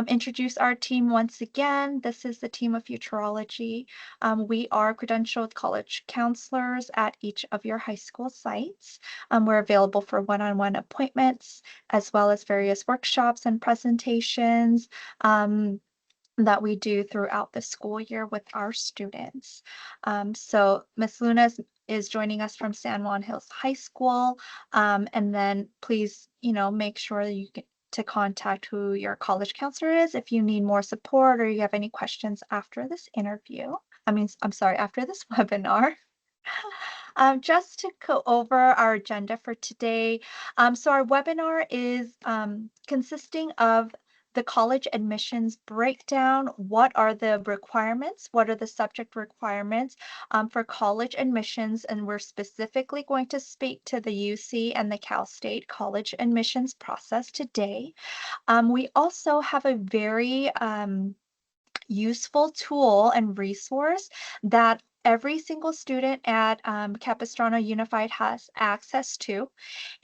introduce our team once again. This is the team of Futurology. We are credentialed college counselors at each of your high school sites. We're available for one-on-one appointments, as well as various workshops and presentations that we do throughout the school year with our students. So Ms. Luna is joining us from San Juan Hills High School. And then please, make sure that you get to contact who your college counselor is if you need more support or you have any questions after this interview. I'm sorry, after this webinar. Just to go over our agenda for today. So our webinar is consisting of the college admissions breakdown. What are the requirements? What are the subject requirements for college admissions? And we're specifically going to speak to the UC and the Cal State college admissions process today. We also have a very useful tool and resource that every single student at Capistrano Unified has access to.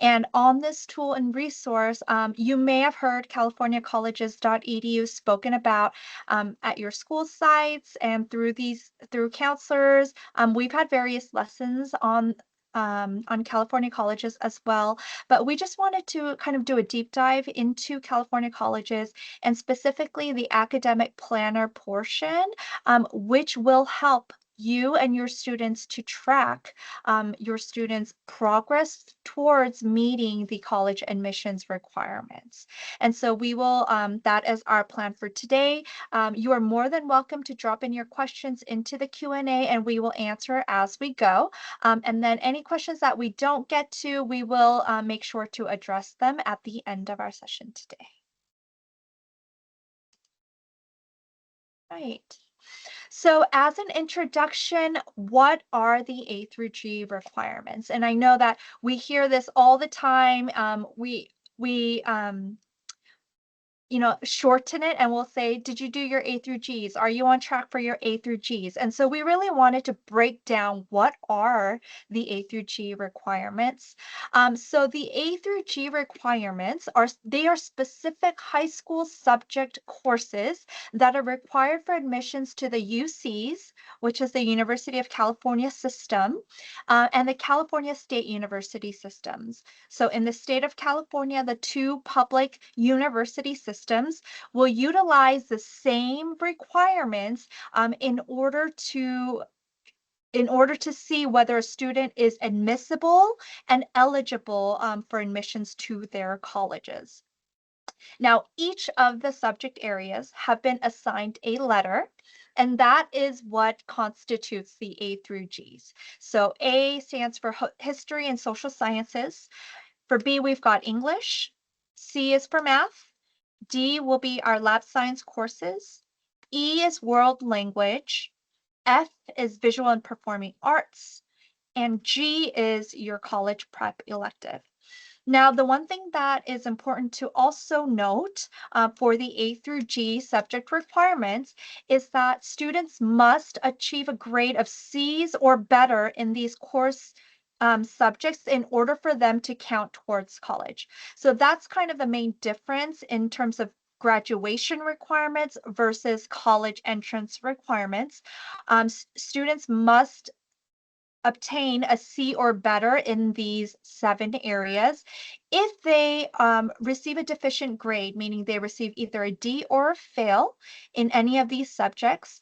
And on this tool and resource, you may have heard CaliforniaColleges.edu spoken about at your school sites and through counselors. We've had various lessons on California colleges as well, but we just wanted to kind of do a deep dive into California colleges and specifically the academic planner portion, which will help you and your students to track your students' progress towards meeting the college admissions requirements. And so we will, that is our plan for today. You are more than welcome to drop in your questions into the Q&A and we will answer as we go. And then any questions that we don't get to, we will make sure to address them at the end of our session today. Right. So as an introduction, what are the A through G requirements? And I know that we hear this all the time. We shorten it and we'll say, did you do your A through Gs? Are you on track for your A through Gs? And so we really wanted to break down what are the A through G requirements. So the A through G requirements are specific high school subject courses that are required for admissions to the UCs, which is the University of California system, and the California State University systems. So in the state of California, the two public university systems will utilize the same requirements in order to see whether a student is admissible and eligible for admissions to their colleges. Now, each of the subject areas have been assigned a letter, and that is what constitutes the A through Gs. So A stands for History and Social Sciences. For B, we've got English. C is for Math. D will be our lab science courses. E is world language. F is visual and performing arts. And G is your college prep elective. Now, the one thing that is important to also note for the A through G subject requirements is that students must achieve a grade of C's or better in these course subjects in order for them to count towards college. So that's kind of the main difference in terms of graduation requirements versus college entrance requirements. Students must obtain a C or better in these 7 areas. If they receive a deficient grade, meaning they receive either a D or a fail in any of these subjects,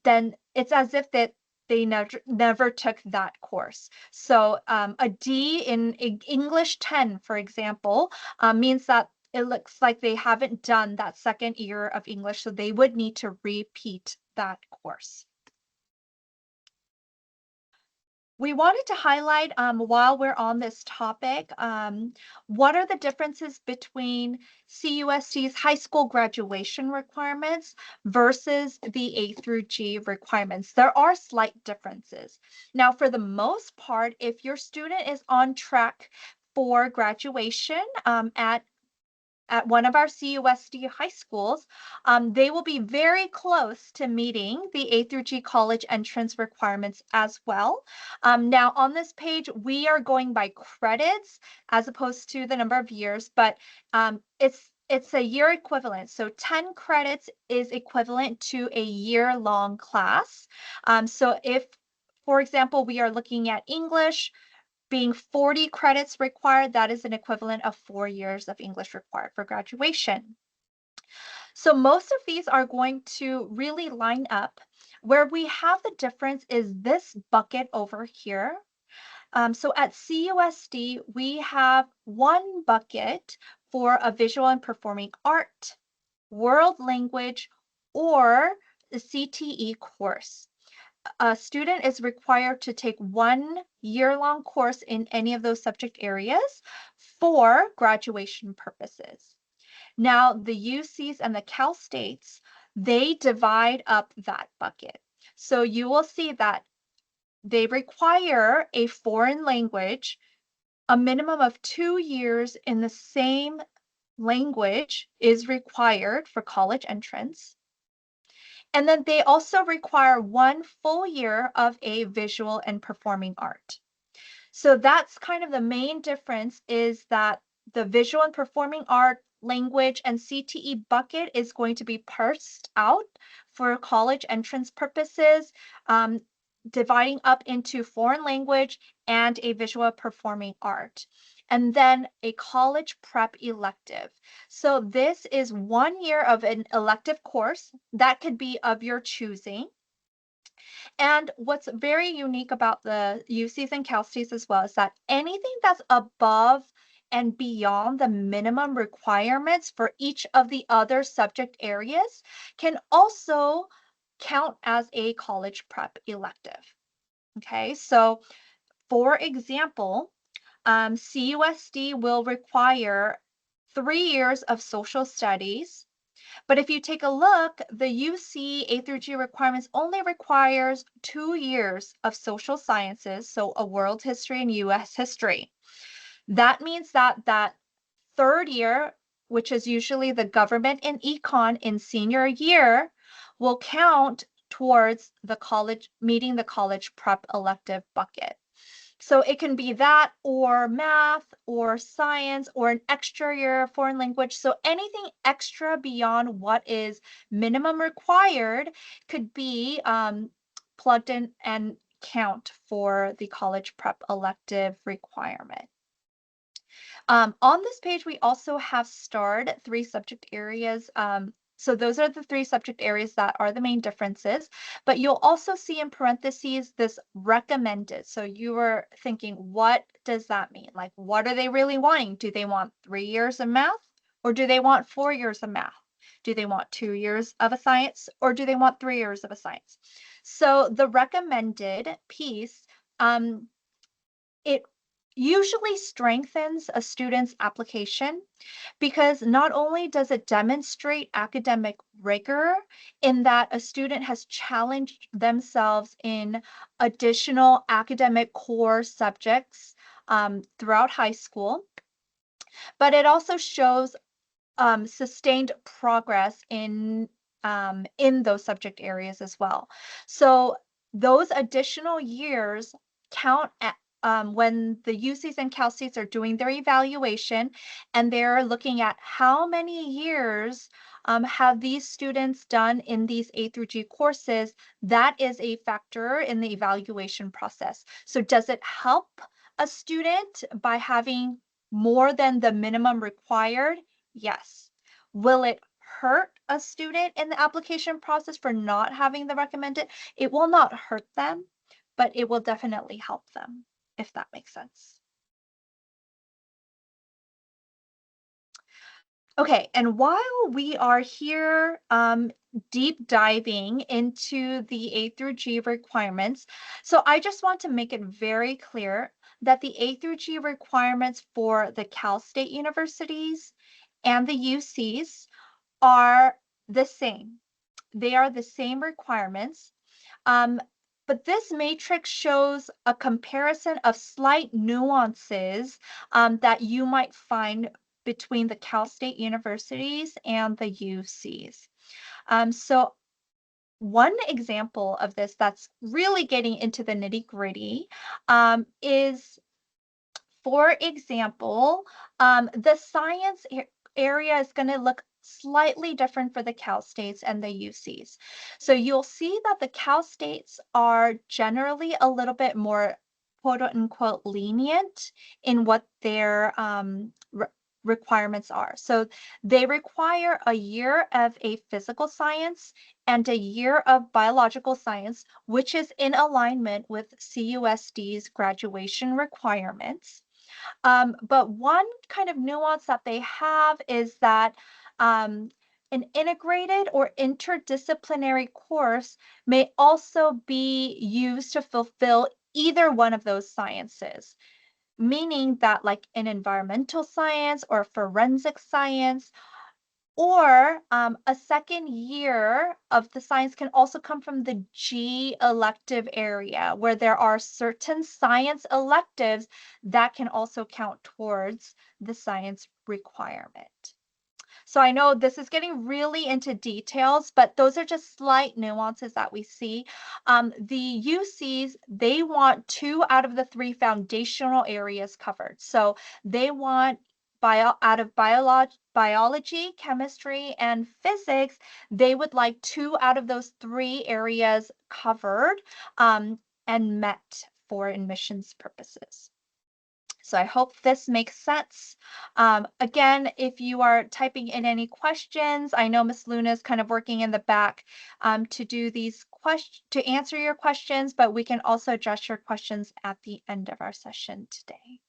then it's as if that they never took that course. So a D in English 10, for example, means that it looks like they haven't done that second year of English, so they would need to repeat that course. We wanted to highlight, while we're on this topic, what are the differences between CUSD's high school graduation requirements versus the A through G requirements. There are slight differences. Now, for the most part, if your student is on track for graduation at one of our CUSD high schools, they will be very close to meeting the A through G college entrance requirements as well. Now on this page, we are going by credits as opposed to the number of years, but It's a year equivalent. So 10 credits is equivalent to a year-long class. So if, for example, we are looking at English being 40 credits required, that is an equivalent of 4 years of English required for graduation. So most of these are going to really line up. Where we have the difference is this bucket over here. So at CUSD, we have one bucket for a visual and performing art, world language, or the CTE course. A student is required to take one year-long course in any of those subject areas for graduation purposes. Now, the UCs and the Cal States, they divide up that bucket. So you will see that they require a foreign language, a minimum of 2 years in the same language is required for college entrance. And then they also require 1 full year of a visual and performing art. So that's kind of the main difference, is that the visual and performing art, language, and CTE bucket is going to be parsed out for college entrance purposes, dividing up into foreign language and a visual performing art. And then a college prep elective. So this is 1 year of an elective course that could be of your choosing. And what's very unique about the UCs and Cal States as well is that anything that's above and beyond the minimum requirements for each of the other subject areas can also count as a college prep elective. Okay, so for example, CUSD will require 3 years of social studies, but if you take a look, the UC A through G requirements only requires 2 years of social sciences, so a world history and US history. That means that that third year, which is usually the government and econ in senior year, will count towards the college, meeting the college prep elective bucket. So it can be that, or math, or science, or an extra year of foreign language. So anything extra beyond what is minimum required could be plugged in and count for the college prep elective requirement. On this page, we also have starred 3 subject areas. So those are the 3 subject areas that are the main differences, but you'll also see in parentheses this recommended. So you were thinking, what does that mean? Like, what are they really wanting? Do they want 3 years of math, or do they want 4 years of math? Do they want 2 years of a science, or do they want 3 years of a science? So the recommended piece, it usually strengthens a student's application, because not only does it demonstrate academic rigor in that a student has challenged themselves in additional academic core subjects throughout high school, but it also shows sustained progress in those subject areas as well. So those additional years count at, when the UCs and Cal States are doing their evaluation, and they're looking at how many years have these students done in these A through G courses. That is a factor in the evaluation process. So does it help a student by having more than the minimum required? Yes. Will it hurt a student in the application process for not having the recommended? It will not hurt them, but it will definitely help them, if that makes sense. Okay, and while we are here deep diving into the A through G requirements, so I just want to make it very clear that the A through G requirements for the Cal State universities and the UCs are the same. They are the same requirements. Um, but this matrix shows a comparison of slight nuances that you might find between the Cal State universities and the UCs. So one example of this that's really getting into the nitty-gritty is, for example, the science area is going to look slightly different for the Cal States and the UCs. So you'll see that the Cal States are generally a little bit more quote unquote lenient in what their requirements are. So they require a year of a physical science and a year of biological science, which is in alignment with CUSD's graduation requirements. But one kind of nuance that they have is that um, an integrated or interdisciplinary course may also be used to fulfill either one of those sciences, meaning that, like in environmental science or forensic science, or a second year of the science can also come from the G elective area, where there are certain science electives that can also count towards the science requirement. So I know this is getting really into details, but those are just slight nuances that we see. The UCs, they want 2 out of the 3 foundational areas covered. So they want out of biology, chemistry, and physics, they would like 2 out of those 3 areas covered and met for admissions purposes. So I hope this makes sense. Again, if you are typing in any questions, I know Miss Luna is kind of working in the back to do these questions, to answer your questions, but we can also address your questions at the end of our session today.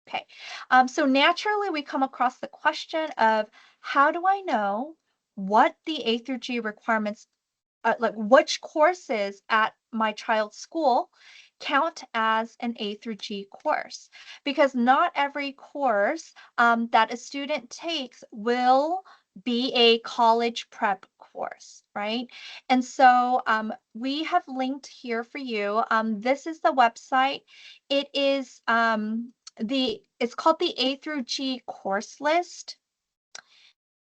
Okay, so naturally we come across the question of how do I know what the A through G requirements like which courses at my child's school count as an A through G course, because not every course that a student takes will be a college prep course, right? And so we have linked here for you. This is the website. It is it's called the A through G course list.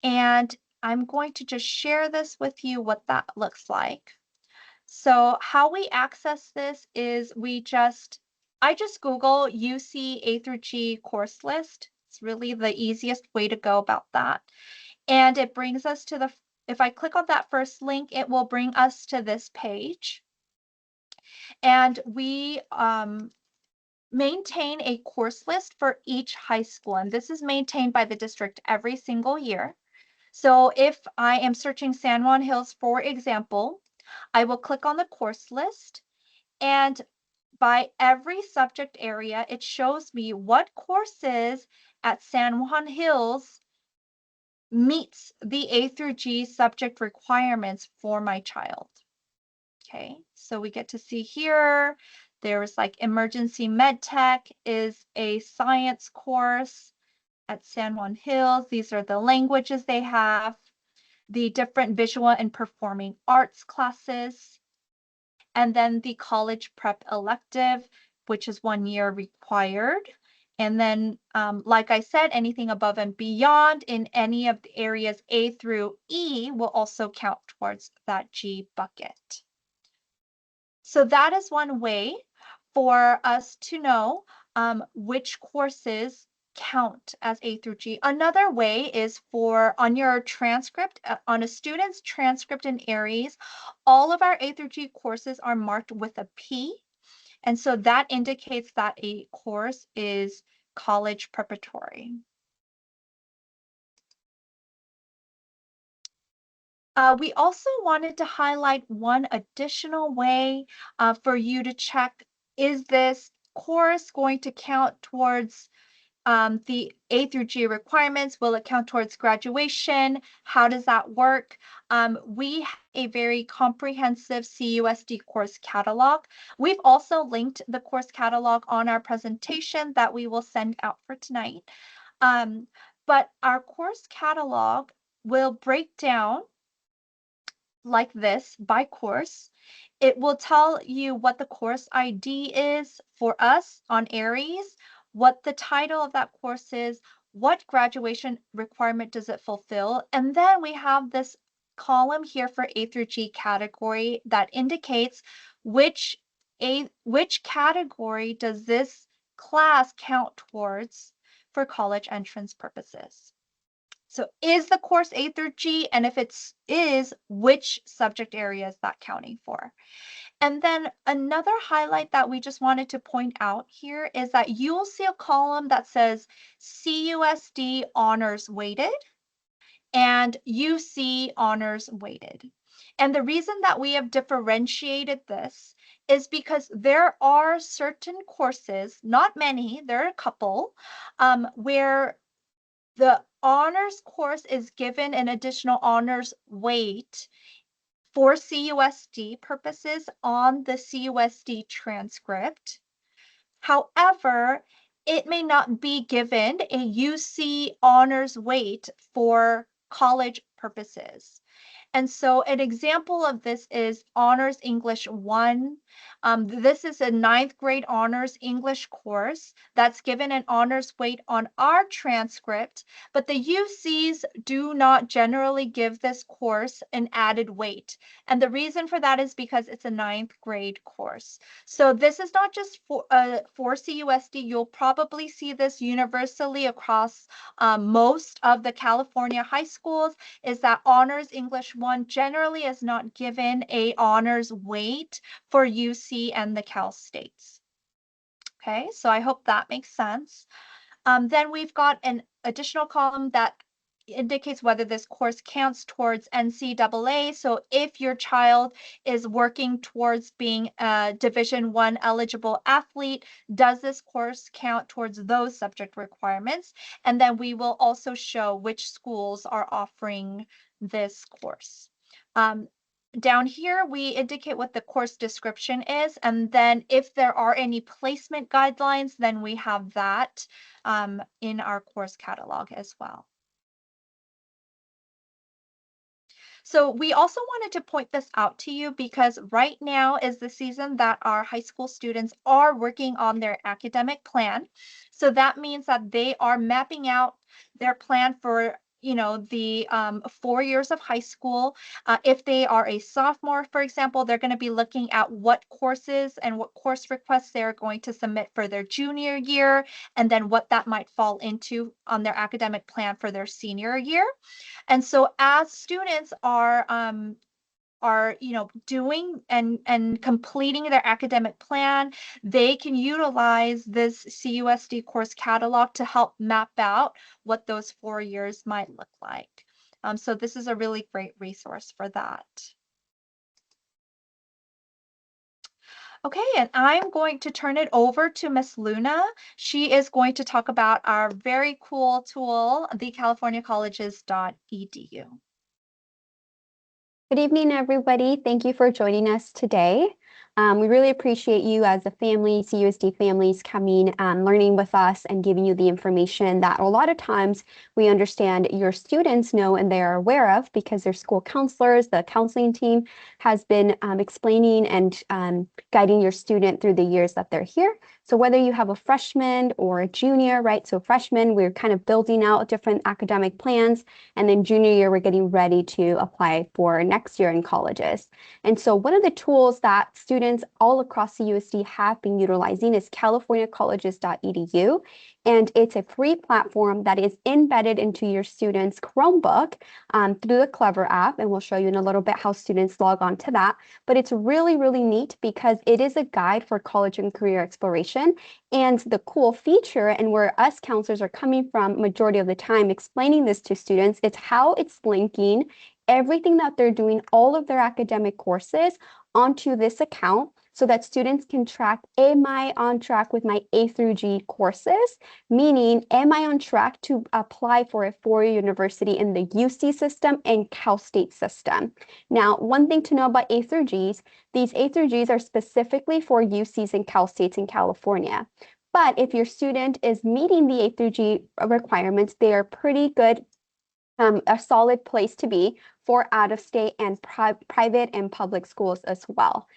And I'm going to just share this with you what that looks like. So how we access this is I just Google UC A through G course list. It's really the easiest way to go about that. And it brings us to if I click on that first link, it will bring us to this page. And we maintain a course list for each high school. And this is maintained by the district every single year. So if I am searching San Juan Hills, for example, I will click on the course list, and by every subject area, it shows me what courses at San Juan Hills meets the A through G subject requirements for my child. Okay, so we get to see here, there's like emergency med tech is a science course at San Juan Hills. These are the languages they have, the different visual and performing arts classes, and then the college prep elective, which is 1 year required. And then, like I said, anything above and beyond in any of the areas A through E will also count towards that G bucket. So that is one way for us to know which courses count as A through G. Another way is on your transcript, on a student's transcript in Aries, all of our A through G courses are marked with a P. And so that indicates that a course is college preparatory. We also wanted to highlight one additional way for you to check, is this course going to count towards the A through G requirements? Will it count towards graduation? How does that work? We have a very comprehensive CUSD course catalog. We've also linked the course catalog on our presentation that we will send out for tonight. But our course catalog will break down like this by course. It will tell you what the course ID is for us on Aries, what the title of that course is, what graduation requirement does it fulfill, and then we have this column here for A through G category that indicates which category does this class count towards for college entrance purposes? So is the course A through G? And if it is, which subject area is that counting for? And then another highlight that we just wanted to point out here is that you'll see a column that says CUSD honors weighted and UC honors weighted. And the reason that we have differentiated this is because there are certain courses, not many, there are a couple, where the honors course is given an additional honors weight for CUSD purposes on the CUSD transcript. However, it may not be given a UC honors weight for college purposes. And so an example of this is Honors English 1. This is a ninth grade honors English course that's given an honors weight on our transcript, but the UCs do not generally give this course an added weight. And the reason for that is because it's a ninth grade course. So this is not just for CUSD. You'll probably see this universally across most of the California high schools, is that Honors English 1 generally is not given a honors weight for UC and the Cal States. Okay, so I hope that makes sense. Then we've got an additional column that indicates whether this course counts towards NCAA. So if your child is working towards being a Division I eligible athlete, does this course count towards those subject requirements? And then we will also show which schools are offering this course. Down here, we indicate what the course description is, and then if there are any placement guidelines, then we have that in our course catalog as well. So we also wanted to point this out to you because right now is the season that our high school students are working on their academic plan. So that means that they are mapping out their plan for the 4 years of high school. If they are a sophomore, for example, they're going to be looking at what courses and what course requests they're going to submit for their junior year, and then what that might fall into on their academic plan for their senior year. And so as students are doing and completing their academic plan, they can utilize this CUSD course catalog to help map out what those 4 years might look like. So this is a really great resource for that. Okay, and I'm going to turn it over to Miss Luna. She is going to talk about our very cool tool, the CaliforniaColleges.edu. Good evening, everybody. Thank you for joining us today. We really appreciate you as a family, CUSD families, coming and learning with us and giving you the information that a lot of times we understand your students know and they are aware of because their school counselors, the counseling team has been explaining and guiding your student through the years that they're here. So whether you have a freshman or a junior, right? So freshman, we're kind of building out different academic plans. And then junior year, we're getting ready to apply for next year in colleges. And so one of the tools that students all across the USD have been utilizing is CaliforniaColleges.edu. And it's a free platform that is embedded into your student's Chromebook through the Clever app. And we'll show you in a little bit how students log on to that. But it's really, really neat because it is a guide for college and career exploration. And the cool feature, and where us counselors are coming from majority of the time explaining this to students, it's how it's linking everything that they're doing, all of their academic courses onto this account so that students can track, am I on track with my A through G courses? Meaning, am I on track to apply for a four-year university in the UC system and Cal State system? Now, one thing to know about A through Gs, these A through Gs are specifically for UCs and Cal States in California. But if your student is meeting the A through G requirements, they are pretty good, a solid place to be for out-of-state and private and public schools as well.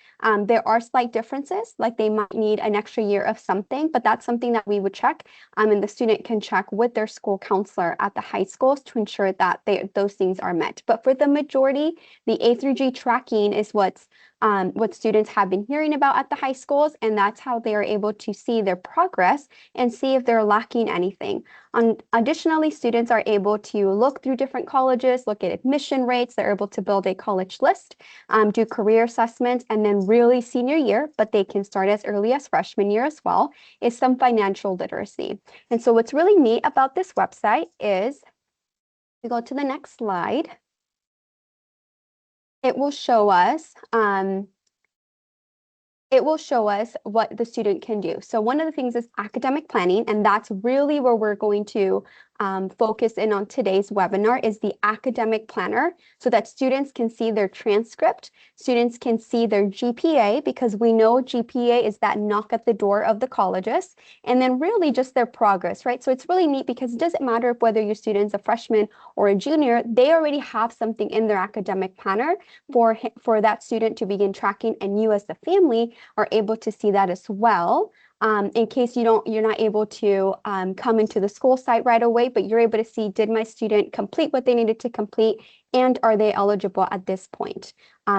There are slight differences, like they might need an extra year of something, but that's something that we would check, and the student can check with their school counselor at the high schools to ensure that those things are met. But for the majority, the A through G tracking is what's what students have been hearing about at the high schools, and that's how they are able to see their progress and see if they're lacking anything. Additionally, students are able to look through different colleges, look at admission rates. They're able to build a college list, do career assessments, and then really senior year, but they can start as early as freshman year as well, is some financial literacy. And so what's really neat about this website is, we go to the next slide, it will show us what the student can do. So one of the things is academic planning, and that's really where we're going to focus in on today's webinar, is the academic planner, so that students can see their transcript, students can see their GPA, because we know GPA is that knock at the door of the colleges, and then really just their progress, right? So it's really neat because it doesn't matter if whether your student's a freshman or a junior, they already have something in their academic planner for that student to begin tracking, and you as the family are able to see that as well. In case you're not able to come into the school site right away, but you're able to see, did my student complete what they needed to complete, and are they eligible at this point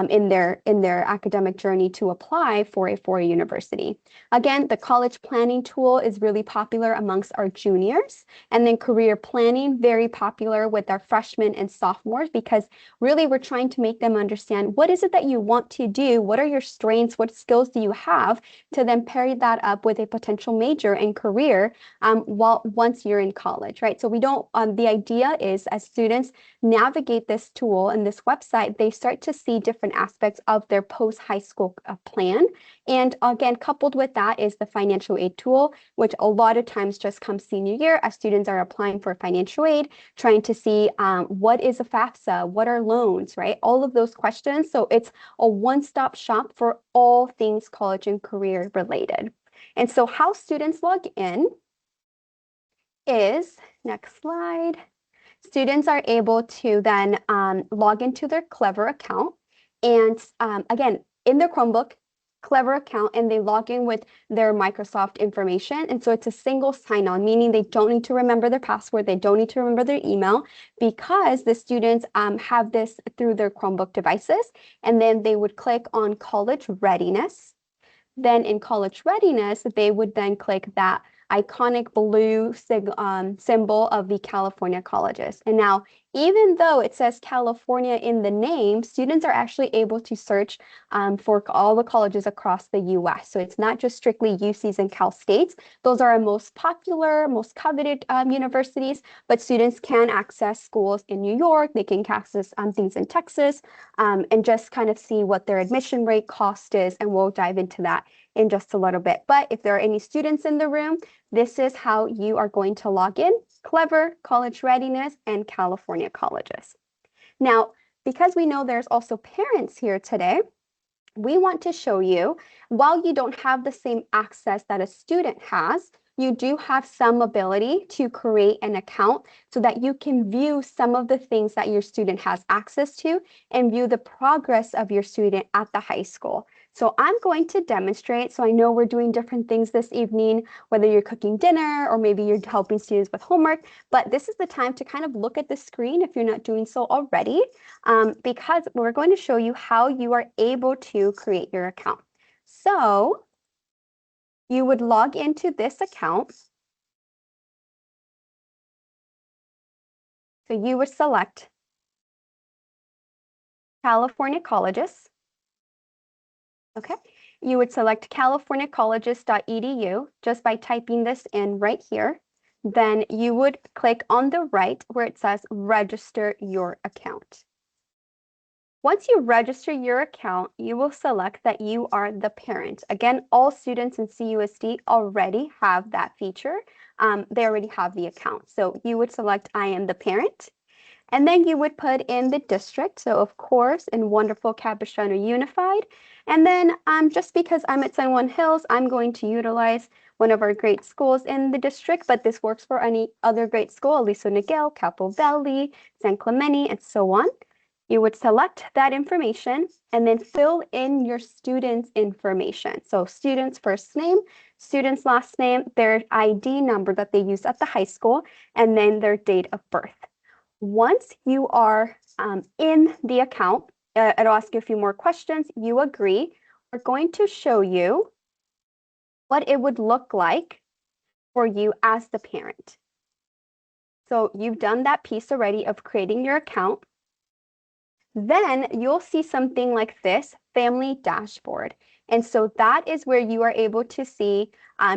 in their academic journey to apply for a four-year university. Again, the college planning tool is really popular amongst our juniors, and then career planning, very popular with our freshmen and sophomores, because really we're trying to make them understand, what is it that you want to do, what are your strengths, what skills do you have, to then pair that up with a potential major and career once you're in college, right? So we don't, the idea is, as students navigate this tool and this website, they start to see different aspects of their post-high school plan. And again, coupled with that is the financial aid tool, which a lot of times just comes senior year as students are applying for financial aid, trying to see what is a FAFSA, what are loans, right? All of those questions. So it's a one-stop shop for all things college and career related. And so how students log in is, next slide, students are able to then log into their Clever account. And again, in their Chromebook, Clever account, and they log in with their Microsoft information. And so it's a single sign-on, meaning they don't need to remember their password, they don't need to remember their email, because the students have this through their Chromebook devices. And then they would click on college readiness. Then in college readiness, they would then click that iconic blue symbol of the California colleges. And now, even though it says California in the name, students are actually able to search for all the colleges across the US. So it's not just strictly UCs and Cal States. Those are our most popular, most coveted universities, but students can access schools in New York, they can access things in Texas, and just kind of see what their admission rate cost is, and we'll dive into that in just a little bit. But if there are any students in the room, this is how you are going to log in: Clever, College Readiness, and California Colleges. Now, because we know there's also parents here today, we want to show you, while you don't have the same access that a student has, you do have some ability to create an account so that you can view some of the things that your student has access to and view the progress of your student at the high school. So I'm going to demonstrate. So I know we're doing different things this evening, whether you're cooking dinner or maybe you're helping students with homework, but this is the time to kind of look at the screen if you're not doing so already, because we're going to show you how you are able to create your account. So you would log into this account. So you would select California Colleges. Okay. You would select CaliforniaColleges.edu just by typing this in right here. Then you would click on the right where it says register your account. Once you register your account, you will select that you are the parent. Again, all students in CUSD already have that feature. They already have the account. So you would select I am the parent. And then you would put in the district. So of course, in wonderful Capistrano Unified. And then just because I'm at San Juan Hills, I'm going to utilize one of our great schools in the district, but this works for any other great school: Aliso Niguel, Capo Valley, San Clemente, and so on. You would select that information and then fill in your student's information. So student's first name, student's last name, their ID number that they use at the high school, and then their date of birth. Once you are in the account, it'll ask you a few more questions. You agree. We're going to show you what it would look like for you as the parent. So you've done that piece already of creating your account. Then you'll see something like this, family dashboard. And so that is where you are able to see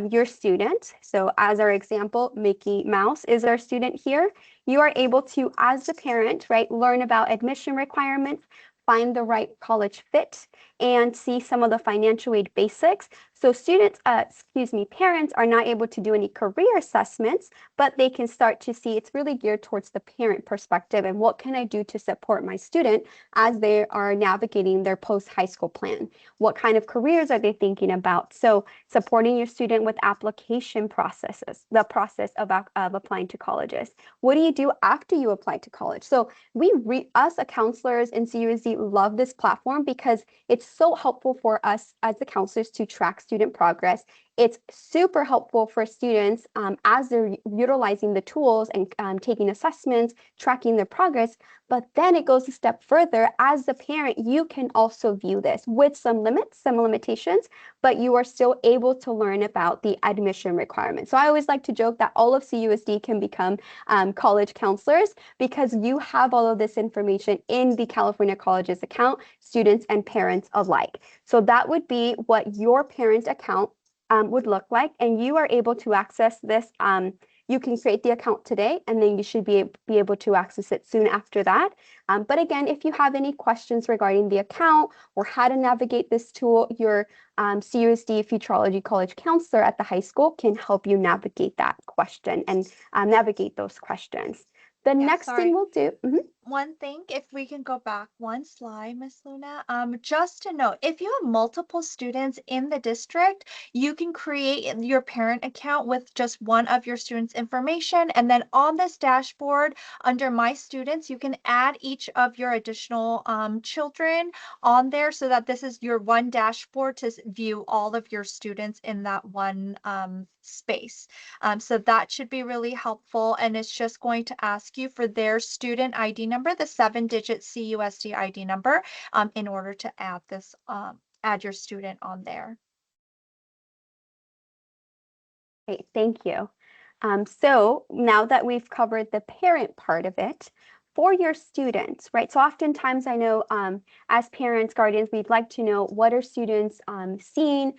your student. So as our example, Mickey Mouse is our student here. You are able to, as the parent, right, learn about admission requirements, find the right college fit, and see some of the financial aid basics. So students, parents are not able to do any career assessments, but they can start to see it's really geared towards the parent perspective and what can I do to support my student as they are navigating their post-high school plan. What kind of careers are they thinking about? So supporting your student with application processes, the process of applying to colleges. What do you do after you apply to college? So us as counselors in CUSD love this platform because it's so helpful for us as the counselors to track student progress. It's super helpful for students as they're utilizing the tools and taking assessments, tracking their progress. But then it goes a step further. As the parent, you can also view this with some limits, some limitations, but you are still able to learn about the admission requirements. So I always like to joke that all of CUSD can become college counselors because you have all of this information in the California Colleges account, students and parents alike. So that would be what your parent account would look like, and you are able to access this. You can create the account today, and then you should be able to access it soon after that. But again, if you have any questions regarding the account or how to navigate this tool, your CUSD-Futureology college counselor at the high school can help you navigate that question and navigate those questions. The Yeah, next thing sorry. we'll do, One thing, if we can go back one slide, Miss Luna, just to note, if you have multiple students in the district, you can create your parent account with just one of your students' information. And then on this dashboard, under My Students, you can add each of your additional children on there so that this is your one dashboard to view all of your students in that one space. So that should be really helpful. And it's just going to ask you for their student ID number, the 7-digit CUSD ID number, in order to add your student on there. great, thank you. So now that we've covered the parent part of it, for your students, right? So oftentimes I know as parents, guardians, we'd like to know what are students seeing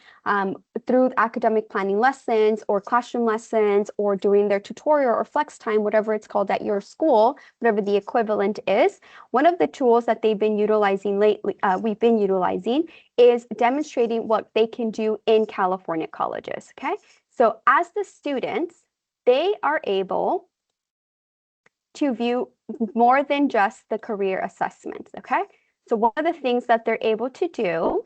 through academic planning lessons or classroom lessons or during their tutorial or flex time, whatever it's called at your school, whatever the equivalent is. One of the tools that they've been utilizing lately, we've been utilizing is demonstrating what they can do in California colleges, okay? So as the students, they are able to view more than just the career assessments, okay? So one of the things that they're able to do,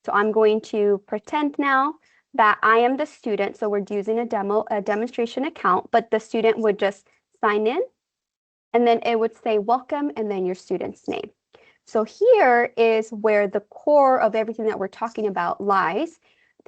so I'm going to pretend now that I am the student, so we're using a demonstration account, but the student would just sign in, and then it would say welcome, and then your student's name. So here is where the core of everything that we're talking about lies.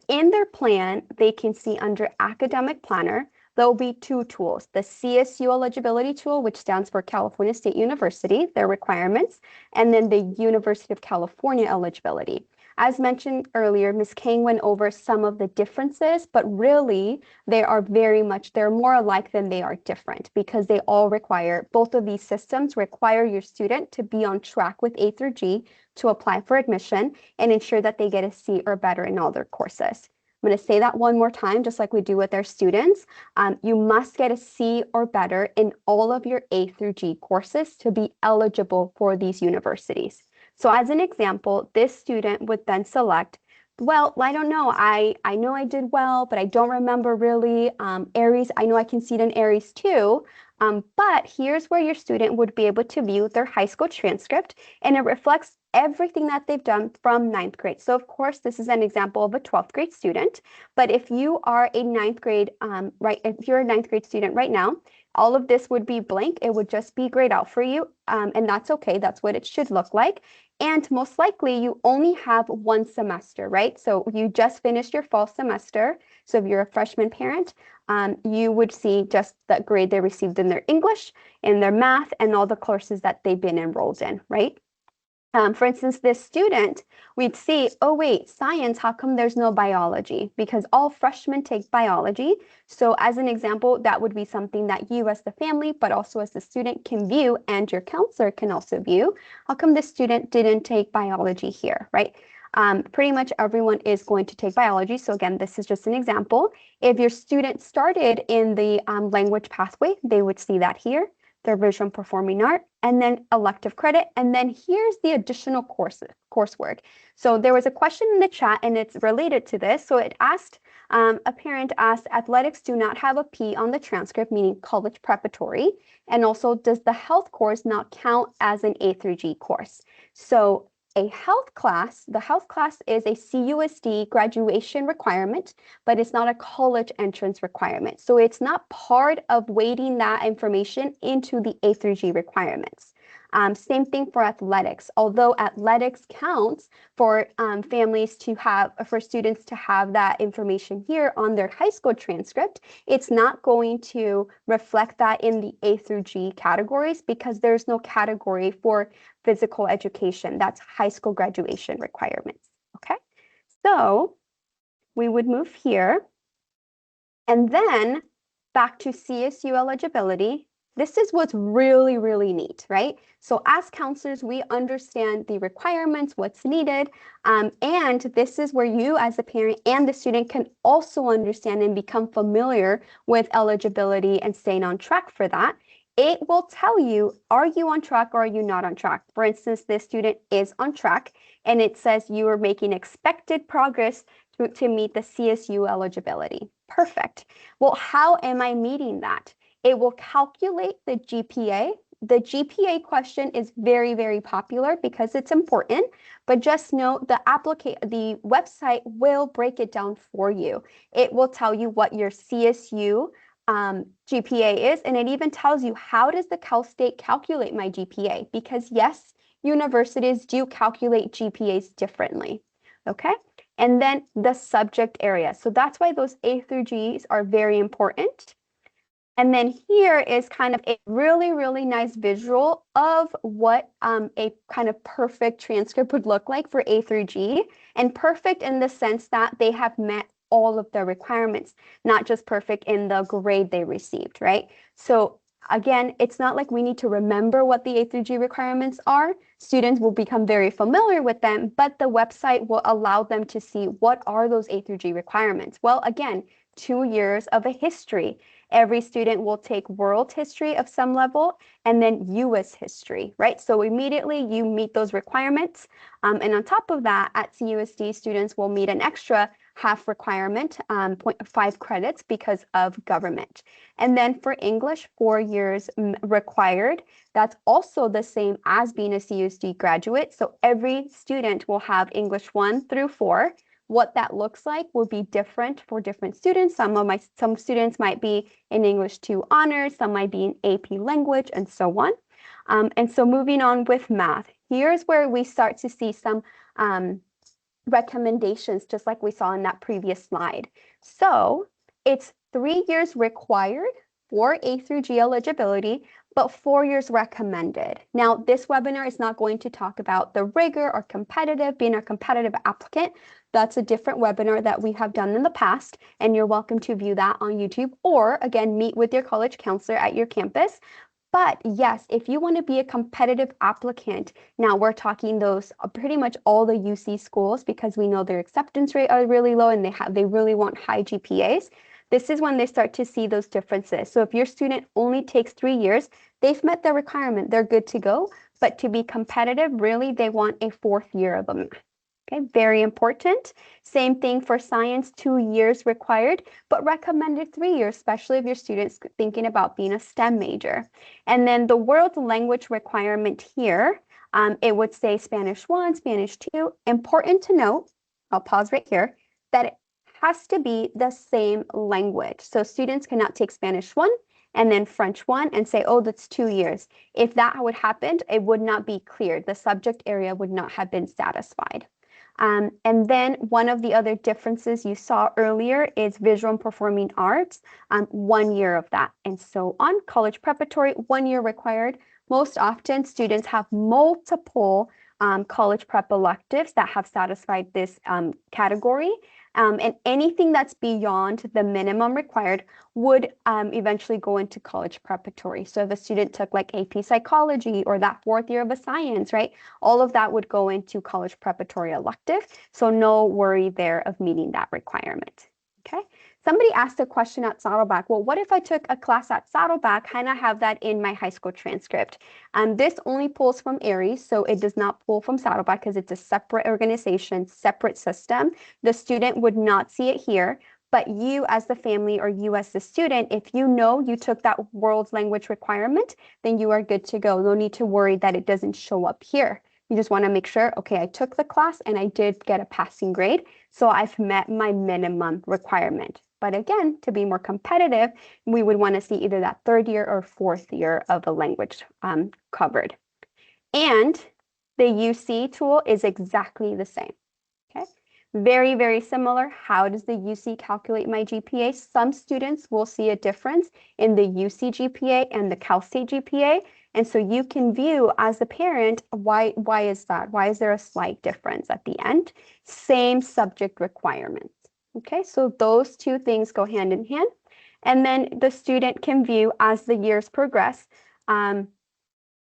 In their plan, they can see under Academic Planner, there'll be two tools, the CSU eligibility tool, which stands for California State University, their requirements, and then the University of California eligibility. As mentioned earlier, Ms. Kang went over some of the differences, but really they're more alike than they are different because they all require, both of these systems require your student to be on track with A through G to apply for admission and ensure that they get a C or better in all their courses. I'm going to say that one more time, just like we do with our students. You must get a C or better in all of your A through G courses to be eligible for these universities. So as an example, this student would then select, well, I don't know. I know I did well, but I don't remember really. Aries, I know I can see it in Aries too. But here's where your student would be able to view their high school transcript, and it reflects everything that they've done from ninth grade. So of course, this is an example of a 12th grade student, but if you are a ninth grade, if you're a ninth grade student right now, all of this would be blank. It would just be grayed out for you, and that's okay. That's what it should look like. And most likely you only have one semester, right? So you just finished your fall semester. So if you're a freshman parent, you would see just that grade they received in their English, in their math, and all the courses that they've been enrolled in, right? For instance, this student, we'd see, oh wait, science, how come there's no biology? Because all freshmen take biology. So as an example, that would be something that you as the family, but also as the student can view, and your counselor can also view. How come this student didn't take biology here, right? Pretty much everyone is going to take biology. So again, this is just an example. If your student started in the language pathway, they would see that here, their visual performing art, and then elective credit. And then here's the additional coursework. So there was a question in the chat and it's related to this. So it asked, a parent asked, athletics do not have a P on the transcript, meaning college preparatory. And also, does the health course not count as an A through G course? So the health class is a CUSD graduation requirement, but it's not a college entrance requirement. So it's not part of weighting that information into the A through G requirements. Same thing for athletics. Although athletics counts for for students to have that information here on their high school transcript, it's not going to reflect that in the A through G categories because there's no category for physical education. That's high school graduation requirements. Okay, so we would move here. And then back to CSU eligibility. This is what's really, really neat, right? So as counselors, we understand the requirements, what's needed, and this is where you as a parent and the student can also understand and become familiar with eligibility and staying on track for that. It will tell you, are you on track or are you not on track? For instance, this student is on track and it says you are making expected progress to meet the CSU eligibility. Perfect. Well, how am I meeting that? It will calculate the GPA. The GPA question is very, very popular because it's important, but just know the website will break it down for you. It will tell you what your CSU GPA is, and it even tells you how does the Cal State calculate my GPA? Because yes, universities do calculate GPAs differently, okay? And then the subject area. So that's why those A through Gs are very important. And then here is kind of a really, really nice visual of what a kind of perfect transcript would look like for A through G. And perfect in the sense that they have met all of the requirements, not just perfect in the grade they received, right? So again, it's not like we need to remember what the A through G requirements are. Students will become very familiar with them, but the website will allow them to see what are those A through G requirements. Well, again, 2 years of a history. Every student will take world history of some level and then US history, right? So immediately you meet those requirements. And on top of that, at CUSD, students will meet an extra half requirement, 0.5 credits because of government. And then for English, 4 years required. That's also the same as being a CUSD graduate. So every student will have English 1 through 4. What that looks like will be different for different students. Some students might be in English 2 honors, some might be in AP language, and so on. And so moving on with math, here's where we start to see some recommendations, just like we saw in that previous slide. So it's 3 years required for A through G eligibility, but 4 years recommended. Now, this webinar is not going to talk about the rigor or being a competitive applicant. That's a different webinar that we have done in the past, and you're welcome to view that on YouTube or, again, meet with your college counselor at your campus. But yes, if you want to be a competitive applicant, now we're talking those pretty much all the UC schools because we know their acceptance rate are really low and they really want high GPAs. This is when they start to see those differences. So if your student only takes 3 years, they've met the requirement, they're good to go. But to be competitive, really, they want a 4th year of them. Okay, very important. Same thing for science, 2 years required, but recommended 3 years, especially if your student's thinking about being a STEM major. And then the world language requirement here, it would say Spanish 1, Spanish 2. Important to note, I'll pause right here, that it has to be the same language. So students cannot take Spanish 1 and then French 1 and say, oh, that's 2 years. If that would happen, it would not be cleared. The subject area would not have been satisfied. And then one of the other differences you saw earlier is visual and performing arts, 1 year of that, and so on. College preparatory, 1 year required. Most often, students have multiple college prep electives that have satisfied this category. And anything that's beyond the minimum required would eventually go into college preparatory. So if a student took like AP psychology or that fourth year of a science, right, all of that would go into college preparatory elective. So no worry there of meeting that requirement. Okay. Somebody asked a question at Saddleback. Well, what if I took a class at Saddleback and I have that in my high school transcript? This only pulls from Aries, so it does not pull from Saddleback because it's a separate organization, separate system. The student would not see it here, but you as the family or you as the student, if you know you took that world language requirement, then you are good to go. No need to worry that it doesn't show up here. You just want to make sure, okay, I took the class and I did get a passing grade, so I've met my minimum requirement. But again, to be more competitive, we would want to see either that third year or fourth year of the language covered. And the UC tool is exactly the same. Okay, very, very similar. How does the UC calculate my GPA? Some students will see a difference in the UC GPA and the Cal State GPA. And so you can view as a parent, why is that? Why is there a slight difference at the end? Same subject requirements. Okay, so those two things go hand in hand. And then the student can view as the years progress,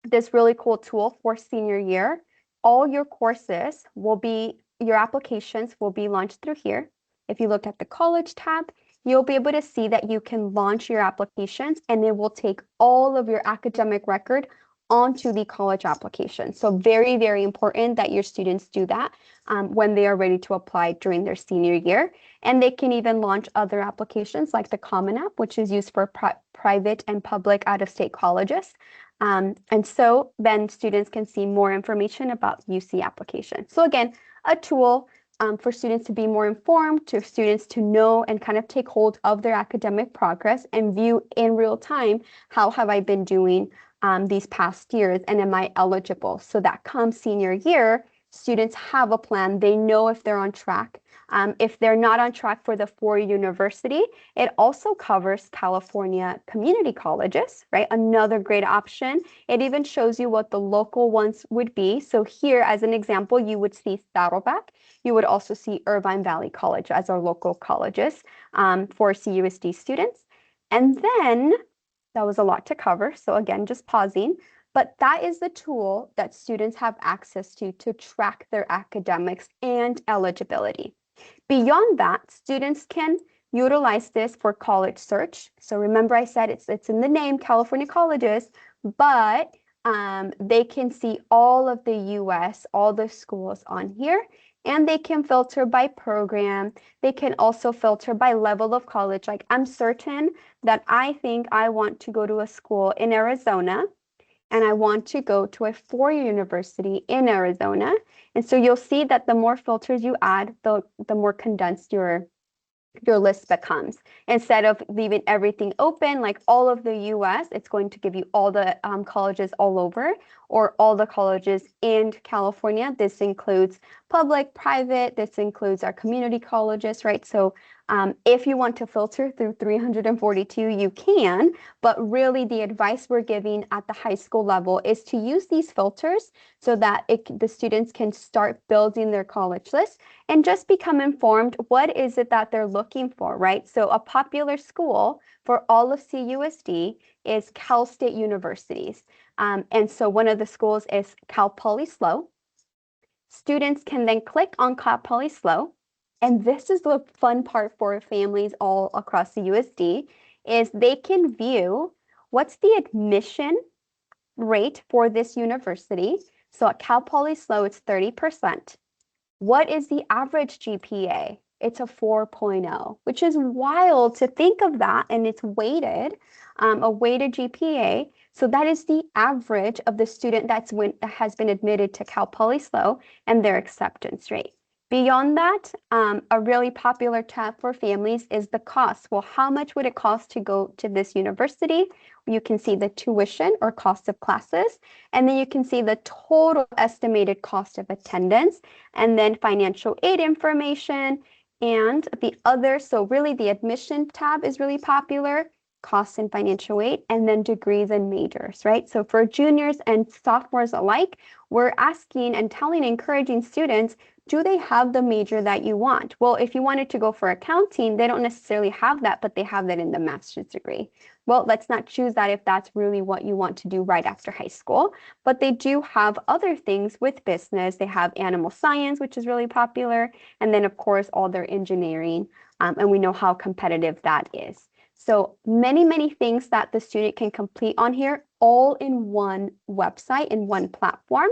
this really cool tool for senior year. All your courses will be, your applications will be launched through here. If you look at the college tab, you'll be able to see that you can launch your applications and it will take all of your academic record onto the college application. So very, very important that your students do that when they are ready to apply during their senior year. And they can even launch other applications like the Common App, which is used for private and public out-of-state colleges. And so then students can see more information about UC application. So again, a tool for students to be more informed, to students to know and kind of take hold of their academic progress and view in real time, how have I been doing these past years and am I eligible? So that comes senior year, students have a plan. They know if they're on track. If they're not on track for the four-year university, it also covers California community colleges, right? Another great option. It even shows you what the local ones would be. So here, as an example, you would see Saddleback. You would also see Irvine Valley College as our local colleges for CUSD students. And then that was a lot to cover. So again, just pausing. But that is the tool that students have access to track their academics and eligibility. Beyond that, students can utilize this for college search. So remember I said it's in the name, California Colleges, but they can see all of the US, all the schools on here, and they can filter by program. They can also filter by level of college. Like I'm certain that I think I want to go to a school in Arizona, and I want to go to a four-year university in Arizona. And so you'll see that the more filters you add, the more condensed your list becomes. Instead of leaving everything open, like all of the US, it's going to give you all the colleges all over, or all the colleges in California. This includes public, private, this includes our community colleges, right? So if you want to filter through 342, you can, but really the advice we're giving at the high school level is to use these filters so that the students can start building their college list and just become informed what is it that they're looking for, right? So a popular school for all of CUSD is Cal State universities. And so one of the schools is Cal Poly SLO. Students can then click on Cal Poly SLO. And this is the fun part for families all across the USD, is they can view what's the admission rate for this university. So at Cal Poly SLO, it's 30%. What is the average GPA? It's a 4.0, which is wild to think of that, and it's weighted, a weighted GPA. So that is the average of the student that has been admitted to Cal Poly SLO and their acceptance rate. Beyond that, a really popular tab for families is the cost. Well, how much would it cost to go to this university? You can see the tuition or cost of classes, and then you can see the total estimated cost of attendance, and then financial aid information, and the other. So really the admission tab is really popular. costs and financial aid, and then degrees and majors, right? So for juniors and sophomores alike, we're asking and telling, encouraging students, do they have the major that you want? Well, if you wanted to go for accounting, they don't necessarily have that, but they have that in the master's degree. Well, let's not choose that if that's really what you want to do right after high school. But they do have other things with business. They have animal science, which is really popular. And then, of course, all their engineering. And we know how competitive that is. So many, many things that the student can complete on here, all in one website, in one platform.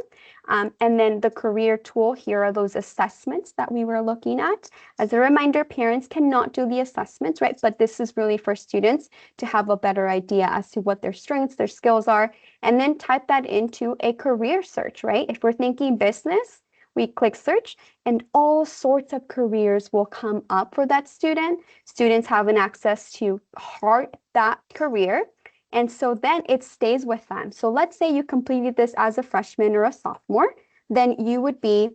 And then the career tool, here are those assessments that we were looking at. As a reminder, parents cannot do the assessments, right? But this is really for students to have a better idea as to what their strengths, their skills are, and then type that into a career search, right? If we're thinking business, we click search and all sorts of careers will come up for that student. Students have an access to heart that career. And so then it stays with them. So let's say you completed this as a freshman or a sophomore, then you would be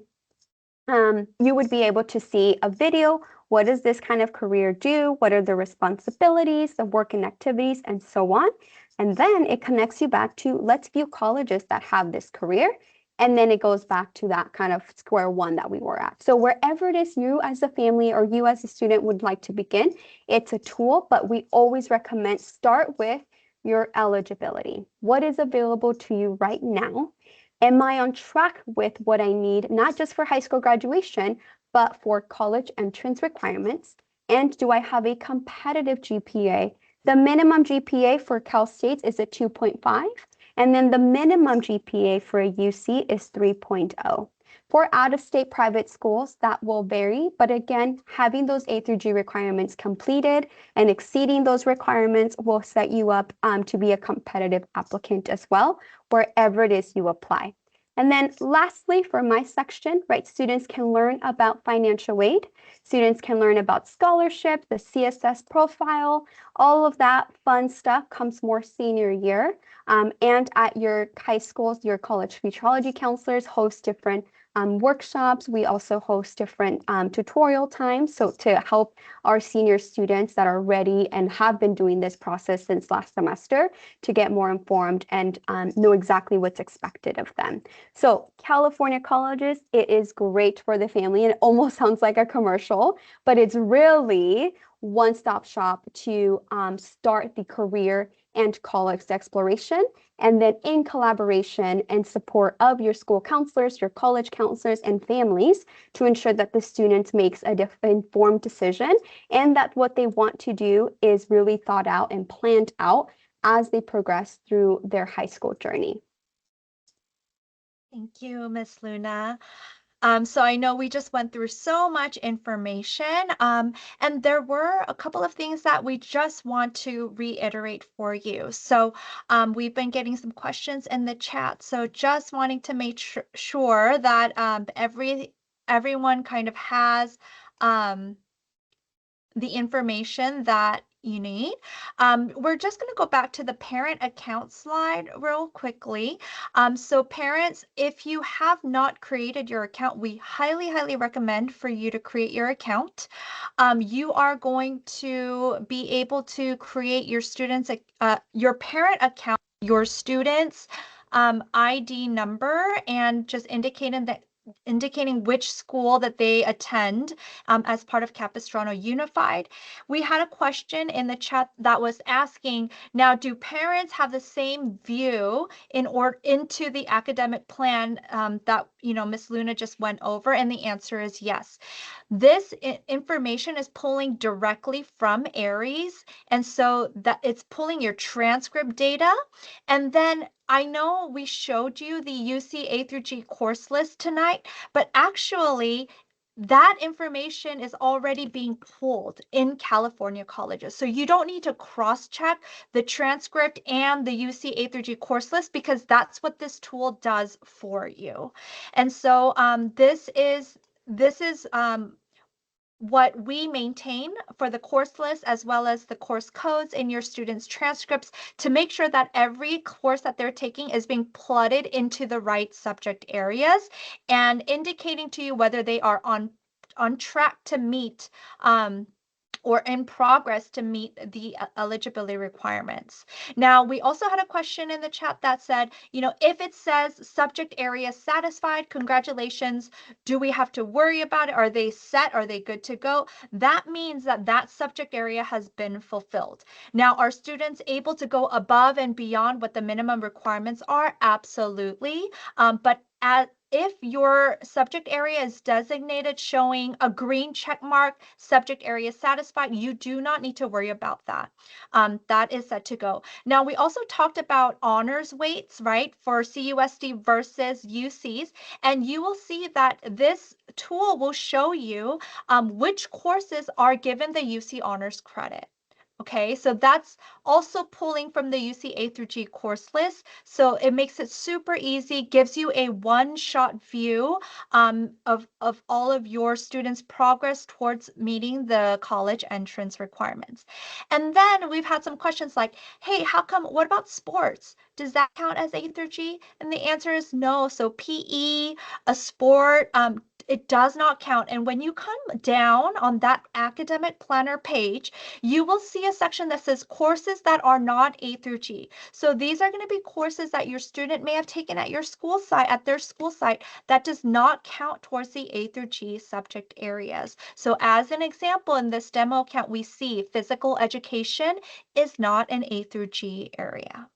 able to see a video. What does this kind of career do? What are the responsibilities, the work and activities, and so on? And then it connects you back to let's view colleges that have this career. And then it goes back to that kind of square one that we were at. So wherever it is you as a family or you as a student would like to begin, it's a tool, but we always recommend start with your eligibility. What is available to you right now? Am I on track with what I need, not just for high school graduation, but for college entrance requirements? And do I have a competitive GPA? The minimum GPA for Cal States is a 2.5, and then the minimum GPA for a UC is 3.0. For out-of-state private schools, that will vary, but again, having those A through G requirements completed and exceeding those requirements will set you up to be a competitive applicant as well, wherever it is you apply. And then lastly, for my section, right, students can learn about financial aid. Students can learn about scholarship, the CSS profile, all of that fun stuff comes more senior year. And at your high schools, your college futurology counselors host different workshops. We also host different tutorial times. So to help our senior students that are ready and have been doing this process since last semester to get more informed and know exactly what's expected of them. So California Colleges, it is great for the family and it almost sounds like a commercial, but it's really one-stop shop to start the career and college exploration. And then in collaboration and support of your school counselors, your college counselors, and families to ensure that the student makes an informed decision and that what they want to do is really thought out and planned out as they progress through their high school journey. Thank you, Miss Luna. So I know we just went through so much information, and there were a couple of things that we just want to reiterate for you. So we've been getting some questions in the chat, so just wanting to make sure that everyone kind of has the information that you need. We're just going to go back to the parent account slide real quickly. So parents, if you have not created your account, we highly, highly recommend for you to create your account. You are going to be able to create your your parent account, your student's ID number, and just indicating which school that they attend as part of Capistrano Unified. We had a question in the chat that was asking, now, do parents have the same view into the academic plan that Miss Luna just went over? And the answer is yes. This information is pulling directly from Aries, and so that it's pulling your transcript data. And then I know we showed you the UC A through G course list tonight, but actually that information is already being pulled in California colleges. So you don't need to cross-check the transcript and the UC A through G course list because that's what this tool does for you. And so this is what we maintain for the course list as well as the course codes in your students' transcripts to make sure that every course that they're taking is being plotted into the right subject areas and indicating to you whether they are on track to meet or in progress to meet the eligibility requirements. Now, we also had a question in the chat that said, if it says subject area satisfied, congratulations, do we have to worry about it? Are they set? Are they good to go? That means that that subject area has been fulfilled. Now, are students able to go above and beyond what the minimum requirements are? Absolutely. But if your subject area is designated showing a green check mark, subject area satisfied, you do not need to worry about that. That is set to go. Now, we also talked about honors weights, right, for CUSD versus UCs, and you will see that this tool will show you which courses are given the UC honors credit. Okay, so that's also pulling from the UC A through G course list. So it makes it super easy, gives you a one-shot view of all of your students' progress towards meeting the college entrance requirements. And then we've had some questions like, hey, what about sports? Does that count as A through G? And the answer is no. So PE, a sport, it does not count. And when you come down on that academic planner page, you will see a section that says courses that are not A through G. So these are going to be courses that your student may have taken at your school site, at their school site, that does not count towards the A through G subject areas. So as an example, in this demo account, we see physical education is not an A through G area.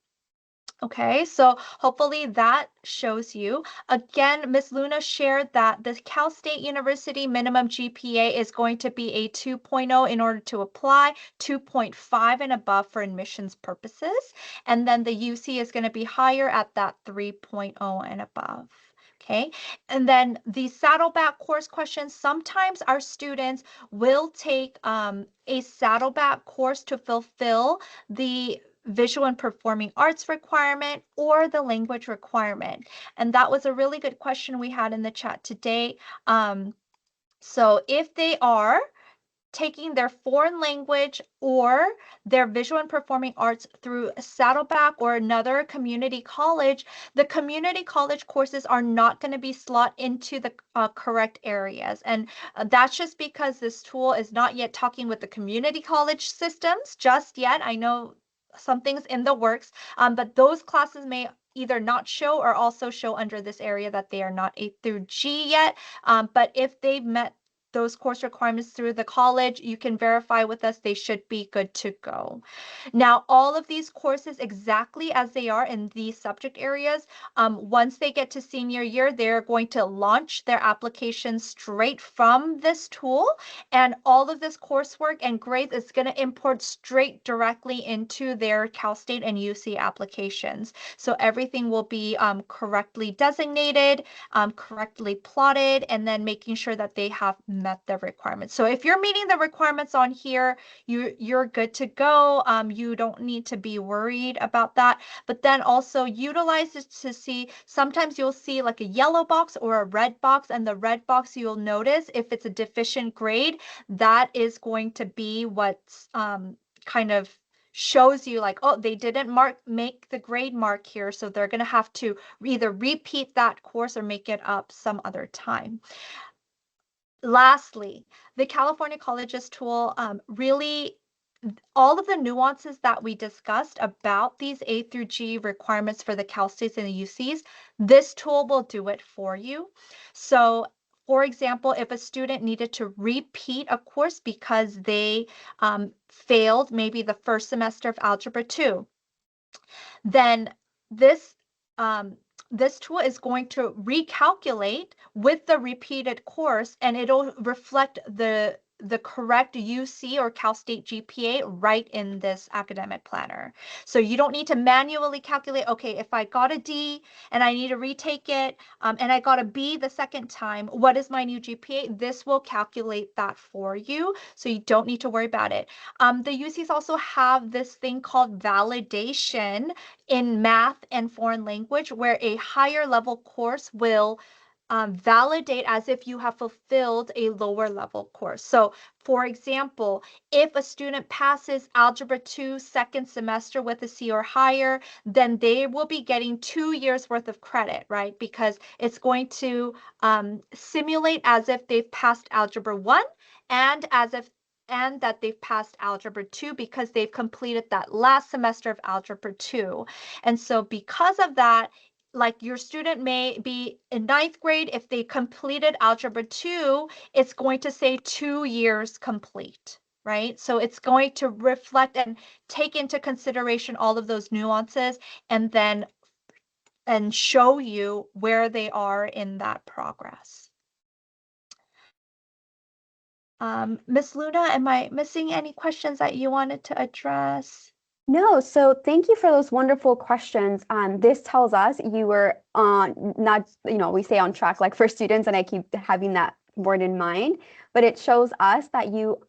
Okay, so hopefully that shows you. Again, Ms. Luna shared that the Cal State University minimum GPA is going to be a 2.0 in order to apply, 2.5 and above for admissions purposes. And then the UC is going to be higher at that 3.0 and above. Okay, and then the Saddleback course questions, sometimes our students will take a Saddleback course to fulfill the visual and performing arts requirement or the language requirement. And that was a really good question we had in the chat today. So if they are taking their foreign language or their visual and performing arts through Saddleback or another community college, the community college courses are not going to be slot into the correct areas. And that's just because this tool is not yet talking with the community college systems just yet. I know something's in the works, but those classes may either not show or also show under this area that they are not A through G yet. But if they've met those course requirements through the college, you can verify with us, they should be good to go. Now, all of these courses, exactly as they are in these subject areas, once they get to senior year, they're going to launch their application straight from this tool, and all of this coursework and grades is going to import straight directly into their Cal State and UC applications. So everything will be correctly designated, correctly plotted, and then making sure that they have met the requirements. So if you're meeting the requirements on here, you're good to go. You don't need to be worried about that. But then also utilize it to see, sometimes you'll see like a yellow box or a red box, and the red box you'll notice if it's a deficient grade, that is going to be what's kind of shows you like, oh, they didn't make the grade mark here, so they're going to have to either repeat that course or make it up some other time. Lastly, the California Colleges tool really, all of the nuances that we discussed about these A through G requirements for the Cal States and the UCs, this tool will do it for you. So for example, if a student needed to repeat a course because they failed maybe the first semester of Algebra 2, then this this tool is going to recalculate with the repeated course, and it'll reflect the correct UC or Cal State GPA right in this academic planner. So you don't need to manually calculate, okay, if I got a D and I need to retake it, and I got a B the second time, what is my new GPA? This will calculate that for you, so you don't need to worry about it. The UCs also have this thing called validation in math and foreign language, where a higher level course will validate as if you have fulfilled a lower level course. So for example, if a student passes Algebra 2 second semester with a C or higher, then they will be getting 2 years worth of credit, right? Because it's going to simulate as if they've passed Algebra 1 and as if and that they've passed Algebra 2 because they've completed that last semester of Algebra 2. And so because of that, like your student may be in ninth grade, if they completed Algebra 2, it's going to say 2 years complete, right? So it's going to reflect and take into consideration all of those nuances and then and show you where they are in that progress. Miss Luna, am I missing any questions that you wanted to address? No, so thank you for those wonderful questions. This tells us you were on, not, we say on track like for students, and I keep having that word in mind, but it shows us that you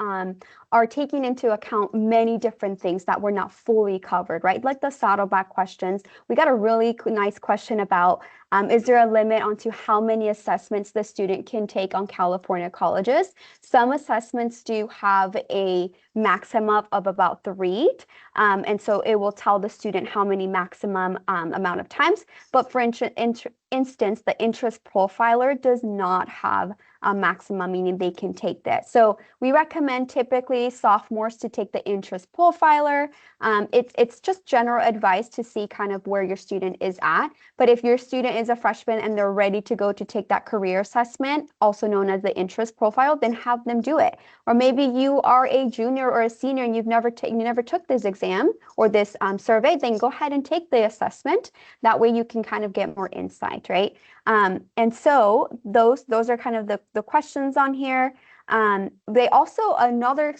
are taking into account many different things that were not fully covered, right? Like the Saddleback questions. We got a really nice question about, is there a limit onto how many assessments the student can take on California colleges? Some assessments do have a maximum of about 3. And so it will tell the student how many maximum amount of times. But for instance, the interest profiler does not have a maximum, meaning they can take that. So we recommend typically sophomores to take the interest profiler. It's just general advice to see kind of where your student is at. But if your student is a freshman and they're ready to go to take that career assessment, also known as the interest profile, then have them do it. Or maybe you are a junior or a senior and you never took this exam or this survey, then go ahead and take the assessment. That way you can kind of get more insight, right? And so those are kind of the questions on here. They also, another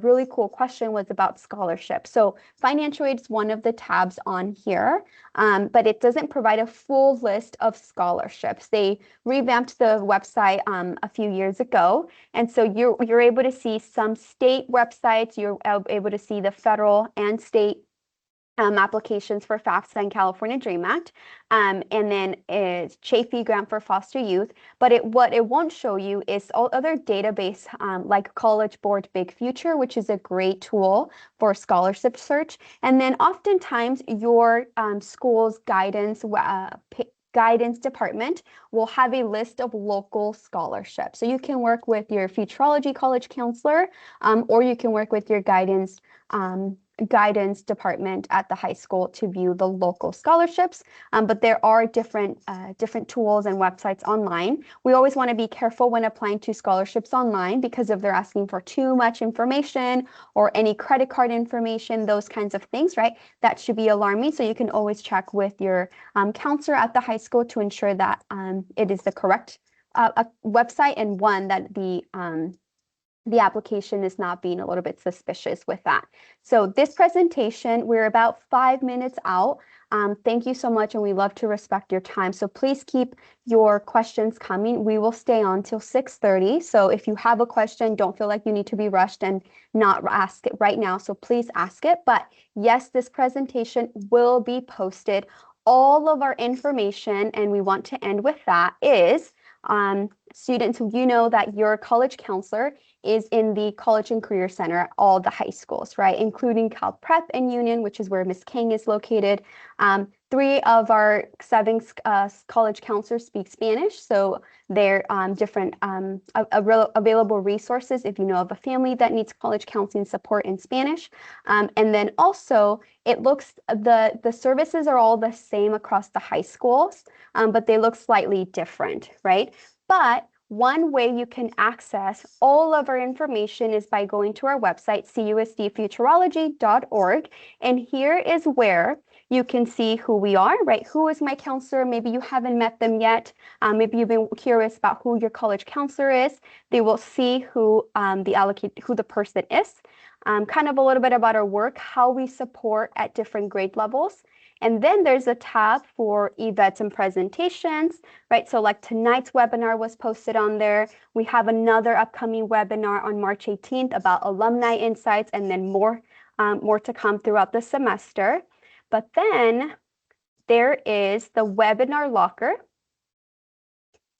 really cool question was about scholarship. So financial aid is one of the tabs on here, but it doesn't provide a full list of scholarships. They revamped the website a few years ago, and so you're able to see some state websites. You're able to see the federal and state applications for FAFSA and California Dream Act, and then it's Chafee grant for foster youth. But what it won't show you is all other database like College Board Big Future, which is a great tool for scholarship search. And then oftentimes your school's guidance department will have a list of local scholarships. So you can work with your Futurology college counselor, or you can work with your guidance department at the high school to view the local scholarships. But there are different tools and websites online. We always want to be careful when applying to scholarships online, because if they're asking for too much information or any credit card information, those kinds of things, right? That should be alarming. So you can always check with your counselor at the high school to ensure that it is the correct website, and one that the application is not being a little bit suspicious with that. So this presentation, we're about 5 minutes out. Thank you so much, and we love to respect your time. So please keep your questions coming. We will stay on till 6:30. So if you have a question, don't feel like you need to be rushed and not ask it right now. So please ask it. But yes, this presentation will be posted. All of our information, and we want to end with that, is students, you know that your college counselor is in the College and Career Center at all the high schools, right? Including Cal Prep and Union, which is where Ms. King is located. 3 of our 7 college counselors speak Spanish, so they're different available resources if you know of a family that needs college counseling support in Spanish. And then also, it looks, the services are all the same across the high schools, but they look slightly different, right? But one way you can access all of our information is by going to our website, CUSD-Futureology.org. And here is where you can see who we are, right? Who is my counselor? Maybe you haven't met them yet. Maybe you've been curious about who your college counselor is. They will see who the person is. Kind of a little bit about our work, how we support at different grade levels. And then there's a tab for events and presentations, right? So like tonight's webinar was posted on there. We have another upcoming webinar on March 18th about alumni insights, and then more to come throughout the semester. But then there is the webinar locker.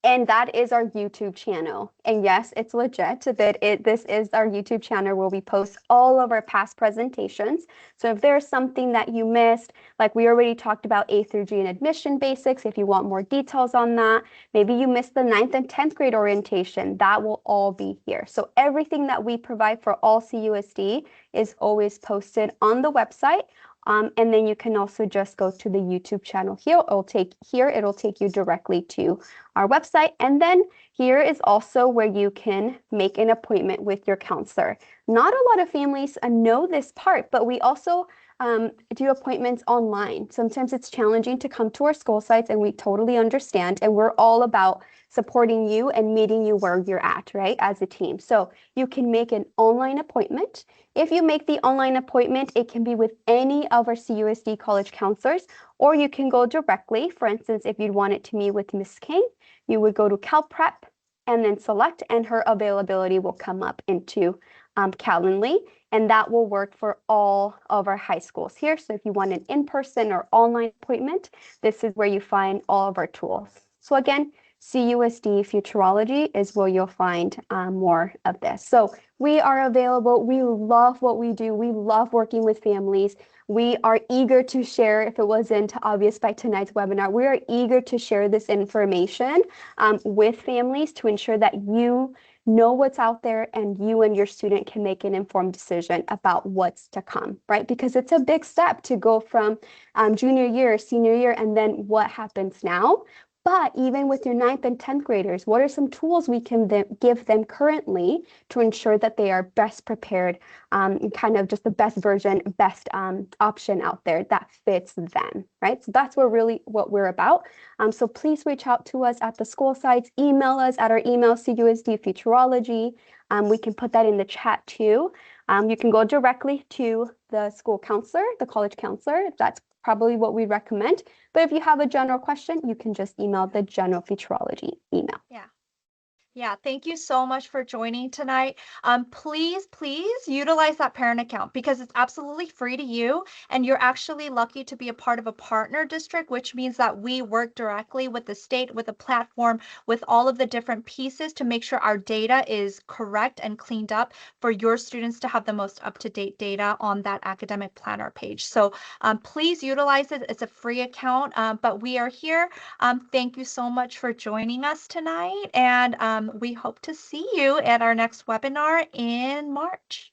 And that is our YouTube channel. And yes, it's legit that this is our YouTube channel where we post all of our past presentations. So if there's something that you missed, like we already talked about A through G and admission basics, if you want more details on that, maybe you missed the 9th and 10th grade orientation, that will all be here. So everything that we provide for all CUSD is always posted on the website. And then you can also just go to the YouTube channel here. It'll take you directly to our website. And then here is also where you can make an appointment with your counselor. Not a lot of families know this part, but we also do appointments online. Sometimes it's challenging to come to our school sites, and we totally understand. And we're all about supporting you and meeting you where you're at, right, as a team. So you can make an online appointment. If you make the online appointment, it can be with any of our CUSD college counselors, or you can go directly. For instance, if you'd want it to meet with Ms. King, you would go to CalPrep and then select, and her availability will come up into Calendly, and that will work for all of our high schools here. So if you want an in-person or online appointment, this is where you find all of our tools. So again, CUSD-Futureology is where you'll find more of this. So we are available. We love what we do. We love working with families. We are eager to share, if it wasn't obvious by tonight's webinar, we are eager to share this information with families to ensure that you know what's out there and you and your student can make an informed decision about what's to come, right? Because it's a big step to go from junior year, senior year, and then what happens now. But even with your 9th and 10th graders, what are some tools we can give them currently to ensure that they are best prepared, kind of just the best version, best option out there that fits them, right? So that's what we're about. So please reach out to us at the school sites, email us at our email, CUSD-Futureology. We can put that in the chat too. You can go directly to the school counselor, the college counselor. That's probably what we recommend. But if you have a general question, you can just email the general futurology email. Yeah. Yeah, thank you so much for joining tonight. Please utilize that parent account because it's absolutely free to you, and you're actually lucky to be a part of a partner district, which means that we work directly with the state, with the platform, with all of the different pieces to make sure our data is correct and cleaned up for your students to have the most up-to-date data on that academic planner page. So please utilize it. It's a free account, but we are here. Thank you so much for joining us tonight, and we hope to see you at our next webinar in March.